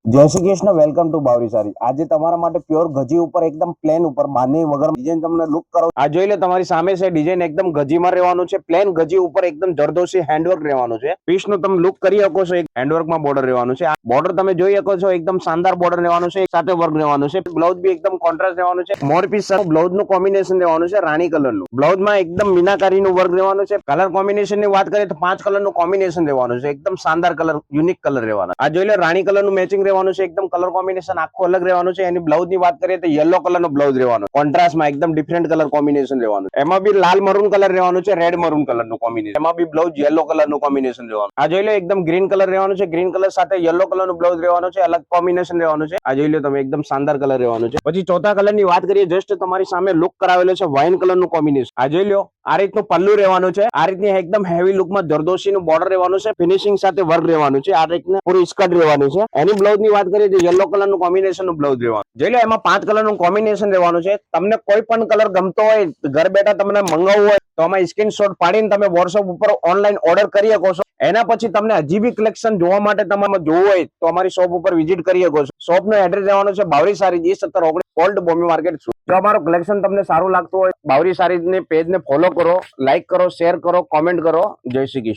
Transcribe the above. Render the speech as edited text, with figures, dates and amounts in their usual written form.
જય Shri Krishna, welcome to Bawri સારી। આજે તમારા માટે પ્યોર ગજી ઉપર એકદમ પ્લેન ઉપર બાંધણી વગર ડિઝાઇન તમને લુક કરો। આ જોઈ લે, તમારી સામે છે ડિઝાઇન એકદમ ગજીમાં રહેવાનું છે। પ્લેન ગજી ઉપર એકદમ જરદોશી હેન્ડવર્ક રહેવાનું છે। પીસ નું તમે લુક કરી શકો છો, એક હેન્ડવર્કમાં બોર્ડર રહેવાનું છે। આ બોર્ડર તમે જોઈ શકો છો, એકદમ શાનદાર બોર્ડર રહેવાનું છે, સાથે વર્ક રહેવાનું છે। બ્લાઉઝ બી એકદમ કોન્ટ્રાસ્ટ રહેવાનું છે। મોર પીસ સાથે બ્લાઉઝ નું કોમ્બિનેશન રહેવાનું છે, રાણી કલર નું। બ્લાઉઝમાં એકદમ મીનાકારીનું વર્ક રહેવાનું છે। કલર કોમ્બિનેશન ની વાત કરીએ તો 5 કલર નું કોમ્બિનેશન રહેવાનું છે, એકદમ શાનદાર કલર, યુનિક કલર રહેવાના। આ જોઈ લે, રાણી કલર નું મેચિંગ રહેવાનું છે, એકદમ કલર કોમ્બિનેશન આખું અલગ રહેવાનું છે। એની બ્લાઉઝ ની વાત કરીએ તો યલો કલર નો બ્લાઉઝ રહેવાનો, કોન્ટ્રાસ્ટમાં એકદમ ડિફરન્ટ કલર કોમ્બિનેશન રહેવાનું। એમાં બી લાલ મરૂન કલર રહેવાનું છે, રેડ મરૂન કલર નું કોમ્બિનેશન। એમાં બી બ્લાઉઝ યલો કલર નું કોમ્બિનેશન રહેવાનું। આ જોઈ લો, એકદમ ગ્રીન કલર રહેવાનું છે, ગ્રીન કલર સાથે યલો કલર નું બ્લાઉઝ રહેવાનું છે, અલગ કોમ્બિનેશન રહેવાનું છે। આ જોઈ લો તમે, એકદમ શાનદાર કલર રહેવાનું છે। પછી ચોથા કલર ની વાત કરીએ, જસ્ટ તમારી સામે લુક કરાવેલો છે, વાઇન કલર નું કોમ્બિનેશન। આ જોઈ લો, આ રીતનું પલ્લુ રહેવાનું છે। આ રીતની એકદમ હેવી લુકમાં જરદોશી નું બોર્ડર રહેવાનું છે, ફિનિશિંગ સાથે વર્ક રહેવાનું છે। આ રીતના પૂરી સ્કર્ટ રહેવાની છે। એની બ્લાઉઝ ની વાત કરીએ તો યલો કલર નું કોમ્બિનેશન નું બ્લાઉઝ રહેવાનું। જોઈ લો, એમાં 5 કલર નું કોમ્બિનેશન રહેવાનું છે। તમને કોઈ પણ કલર ગમતો હોય, ઘર બેઠા તમને મંગાવવું હોય તો આમાં સ્ક્રીનશોટ પાડીને તમે વોટ્સઅપ ઉપર ઓનલાઈન ઓર્ડર કરી શકો છો। એના પછી તમને હજી બી કલેક્શન જોવા માટે તમારે જોવું હોય તો અમારી શોપ ઉપર વિઝિટ કરી શકો છો। શોપ નો એડ્રેસ રહેવાનું છે બાવરી સારી, G1719 ઓલ્ડ બોમ્બે માર્કેટ। જો અમારું કલેક્શન તમને સારું લાગતું હોય, બાવરી સારી ને પેજ ને ફોલો કરો, લાઈક કરો, શેર કરો, કોમેન્ટ કરો। જય શ્રી કૃષ્ણ।